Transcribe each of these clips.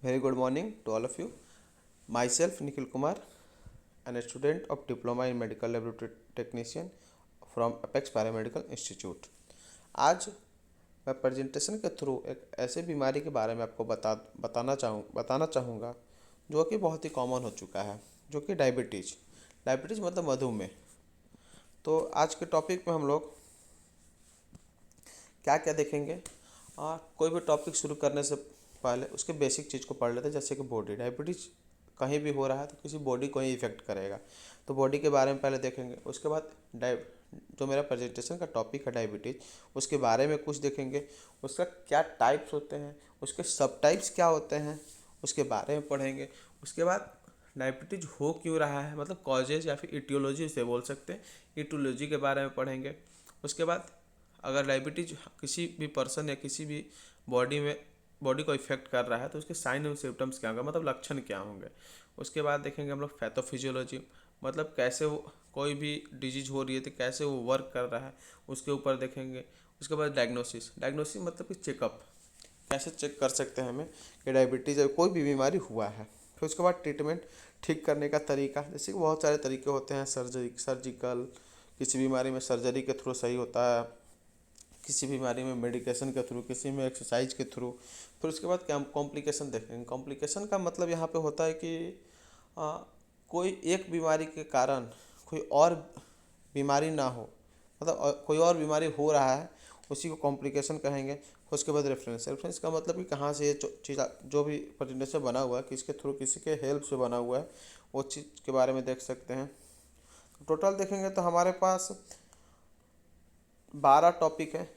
Very good morning to all of you. Myself Nikhil Kumar, and a student of Diploma in Medical Laboratory Technician from Apex Paramedical Institute. आज मैं presentation के through एक ऐसे बीमारी के बारे में आपको बताना चाहूँगा जो कि बहुत ही कॉमन हो चुका है, जो कि डायबिटीज़ मतलब मधुमेह। तो आज के टॉपिक में हम लोग क्या क्या देखेंगे। कोई भी टॉपिक शुरू करने से पहले उसके बेसिक चीज़ को पढ़ लेते हैं, जैसे कि बॉडी डायबिटीज़ कहीं भी हो रहा है तो किसी बॉडी को ही इफेक्ट करेगा, तो बॉडी के बारे में पहले देखेंगे। उसके बाद जो मेरा प्रेजेंटेशन का टॉपिक है डायबिटीज़, उसके बारे में कुछ देखेंगे। उसका क्या टाइप्स होते हैं, उसके सब टाइप्स क्या होते हैं, उसके बारे में पढ़ेंगे। उसके बाद डायबिटीज़ हो क्यों रहा है, मतलब कॉजेज या फिर इटियोलॉजी से बोल सकते हैं, इटियोलॉजी के बारे में पढ़ेंगे। उसके बाद अगर डायबिटीज किसी भी पर्सन या किसी भी बॉडी को इफेक्ट कर रहा है तो उसके साइन एंड सिम्टम्स क्या होंगे, मतलब लक्षण क्या होंगे। उसके बाद देखेंगे हम लोग पैथोफिजियोलॉजी, मतलब कैसे वो कोई भी डिजीज हो रही है तो कैसे वो वर्क कर रहा है, उसके ऊपर देखेंगे। उसके बाद डायग्नोसिस मतलब कि चेकअप, कैसे चेक कर सकते हैं हमें कि डायबिटीज़ या कोई भी बीमारी हुआ है। फिर उसके बाद ट्रीटमेंट, ठीक करने का तरीका, जैसे कि बहुत सारे तरीके होते हैं। सर्जिकल, किसी बीमारी में सर्जरी के थ्रू सही होता है, किसी बीमारी में मेडिकेशन के थ्रू, किसी में एक्सरसाइज के थ्रू। फिर उसके बाद क्या कॉम्प्लिकेशन देखेंगे। कॉम्प्लिकेशन का मतलब यहाँ पे होता है कि कोई एक बीमारी के कारण कोई और बीमारी ना हो, मतलब कोई और बीमारी हो रहा है, उसी को कॉम्प्लिकेशन कहेंगे। उसके बाद रेफरेंस का मतलब कि कहाँ से ये चीज़ जो भी प्रेजेंटेशन बना हुआ है, किसके थ्रू, किसी के हेल्प से बना हुआ है, वो चीज़ के बारे में देख सकते हैं। टोटल देखेंगे तो हमारे पास 12 टॉपिक है।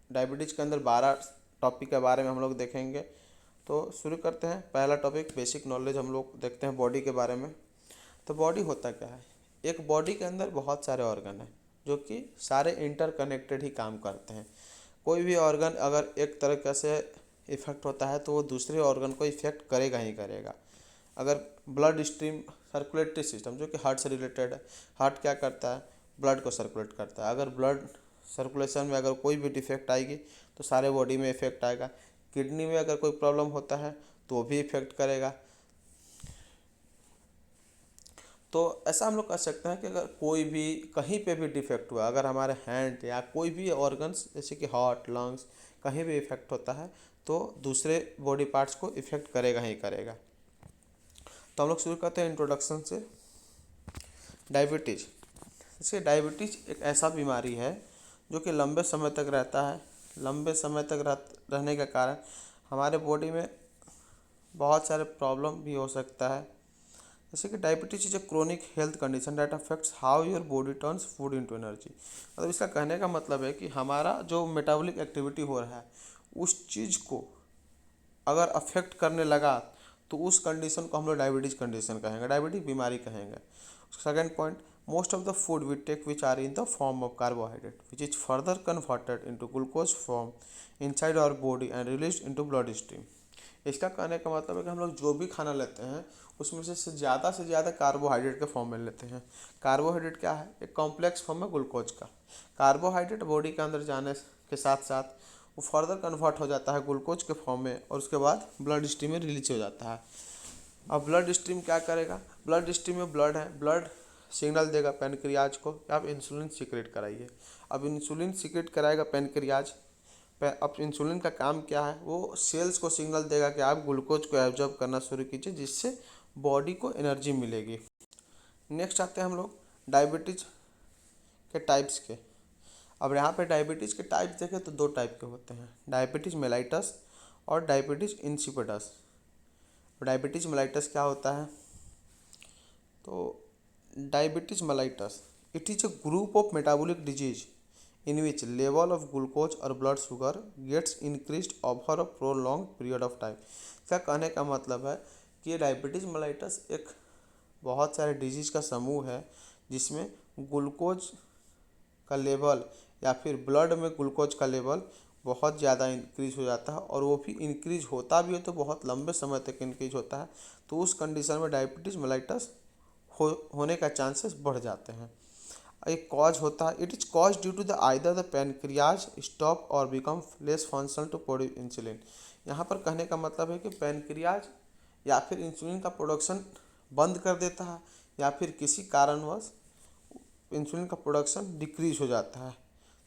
डायबिटीज़ के अंदर 12 टॉपिक के बारे में हम लोग देखेंगे। तो शुरू करते हैं। पहला टॉपिक बेसिक नॉलेज हम लोग देखते हैं बॉडी के बारे में। तो बॉडी होता क्या है, एक बॉडी के अंदर बहुत सारे ऑर्गन हैं जो कि सारे इंटरकनेक्टेड ही काम करते हैं। कोई भी ऑर्गन अगर एक तरीके से इफेक्ट होता है तो वो दूसरे ऑर्गन को इफेक्ट करेगा ही करेगा। अगर ब्लड स्ट्रीम, सर्कुलेटरी सिस्टम जो कि हार्ट से रिलेटेड है, हार्ट क्या करता है, ब्लड को सर्कुलेट करता है। अगर ब्लड सर्कुलेशन में अगर कोई भी डिफेक्ट आएगी तो सारे बॉडी में इफेक्ट आएगा। किडनी में अगर कोई प्रॉब्लम होता है तो वो भी इफेक्ट करेगा। तो ऐसा हम लोग कह सकते हैं कि अगर कोई भी कहीं पे भी डिफेक्ट हुआ, अगर हमारे हैंड या कोई भी ऑर्गन्स जैसे कि हार्ट, लंग्स, कहीं भी इफेक्ट होता है तो दूसरे बॉडी पार्ट्स को इफेक्ट करेगा ही करेगा। तो हम लोग शुरू करते हैं इंट्रोडक्शन से। डायबिटीज़, जैसे डायबिटीज़ एक ऐसा बीमारी है जो कि लंबे समय तक रहता है। लंबे समय तक रहने के कारण हमारे बॉडी में बहुत सारे प्रॉब्लम भी हो सकता है। जैसे कि diabetes is a chronic health condition that affects how your body turns food into energy. मतलब इसका कहने का मतलब है कि हमारा जो मेटाबॉलिक एक्टिविटी हो रहा है उस चीज़ को अगर अफेक्ट करने लगा तो उस कंडीशन को हम लोग डायबिटीज कंडीशन कहेंगे, डायबिटीज बीमारी कहेंगे। Second point, most of the food we take which are in the form of carbohydrate which is further converted into glucose form inside our body and release into blood stream. इसका कहने का मतलब है कि हम लोग जो भी खाना लेते हैं उसमें से ज़्यादा कार्बोहाइड्रेट के फॉर्म में लेते हैं। कार्बोहाइड्रेट क्या है, एक कॉम्प्लेक्स फॉर्म है ग्लूकोज का। कार्बोहाइड्रेट बॉडी के अंदर जाने के साथ साथ वो फर्दर कन्वर्ट हो जाता है ग्लूकोज के फॉर्म में और उसके बाद ब्लड स्ट्रीम में रिलीज हो जाता है। अब ब्लड स्ट्रीम क्या करेगा, ब्लड स्ट्रीम में ब्लड है, ब्लड सिग्नल देगा पैनक्रियाज को कि आप इंसुलिन सीक्रेट कराइए। अब इंसुलिन सीक्रेट कराएगा पैनक्रियाज पे। अब इंसुलिन का काम क्या है, वो सेल्स को सिग्नल देगा कि आप ग्लूकोज को एब्जॉर्ब करना शुरू कीजिए, जिससे बॉडी को एनर्जी मिलेगी। नेक्स्ट आते हैं हम लोग डायबिटीज के टाइप्स के। अब यहाँ पे डायबिटीज़ के टाइप्स देखें तो दो टाइप के होते हैं, डायबिटीज़ मेलाइटस और डायबिटीज़ इंसिपिडस। डायबिटीज़ मेलाइटस क्या होता है, तो diabetes mellitus it is a group of metabolic disease in which level of glucose or blood sugar gets increased over a prolonged period of time। क्या कहने का मतलब है कि ये डायबिटीज़ मेलाइटस एक बहुत सारे डिजीज़ का समूह है जिसमें ग्लूकोज का लेवल या फिर ब्लड में ग्लूकोज का लेवल बहुत ज़्यादा इंक्रीज हो जाता है, और वो भी इंक्रीज होता भी है तो बहुत लंबे समय तक इंक्रीज होता है। तो उस कंडीशन में डायबिटीज़ मेलाइटस होने का चांसेस बढ़ जाते हैं। एक कॉज होता है, it is cause due to the either the pancreas stop और become less functional to produce insulin. यहाँ पर कहने का मतलब है कि पैनक्रियाज या फिर इंसुलिन का प्रोडक्शन बंद कर देता है या फिर किसी कारणवश इंसुलिन का प्रोडक्शन डिक्रीज हो जाता है,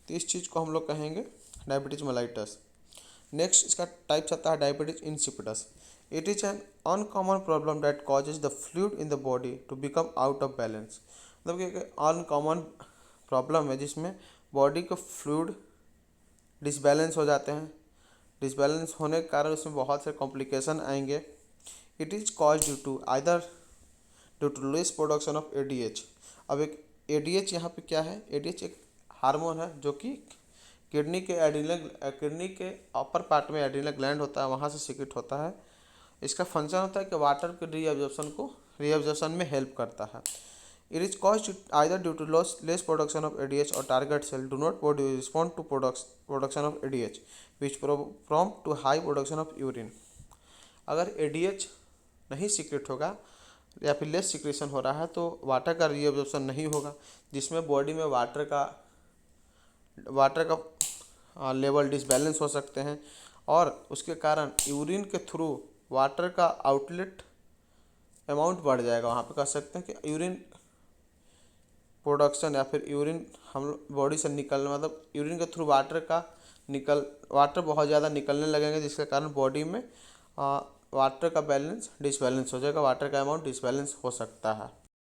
तो इस चीज़ को हम लोग कहेंगे डायबिटीज मेलाइटस। नेक्स्ट इसका टाइप्स आता है diabetes insipidus. It is an uncommon problem that causes the fluid in the body to become out of balance. मतलब कि अनकॉमन प्रॉब्लम है जिसमें बॉडी के फ्लूइड डिसबैलेंस हो जाते हैं। डिसबैलेंस होने के कारण उसमें बहुत से कॉम्प्लिकेशन आएंगे। It is cause due to less production of ADH. अब एक एडीएच यहाँ पे क्या है, एडीएच एक हार्मोन है जो कि किडनी के अपर पार्ट में एड्रिनल ग्लैंड होता है, वहाँ से सीक्रेट होता है। इसका फंक्शन होता है कि वाटर के रीअब्जॉर्प्शन में हेल्प करता है। It is cause either due to less production of ADH और target cell do not body respond to production of ADH which prompt to high production of urine. अगर ADH नहीं secrete होगा या फिर less secretion हो रहा है तो वाटर का रीअब्जॉर्प्शन नहीं होगा, जिसमें बॉडी में वाटर का लेवल डिसबैलेंस हो सकते हैं और उसके कारण यूरिन के थ्रू वाटर का आउटलेट अमाउंट बढ़ जाएगा। वहाँ पे कह सकते हैं कि यूरिन प्रोडक्शन या फिर यूरिन हम बॉडी से निकलना, मतलब यूरिन के थ्रू वाटर बहुत ज़्यादा निकलने लगेंगे, जिसके कारण बॉडी में वाटर का डिसबैलेंस हो जाएगा, वाटर का अमाउंट डिसबैलेंस हो सकता है।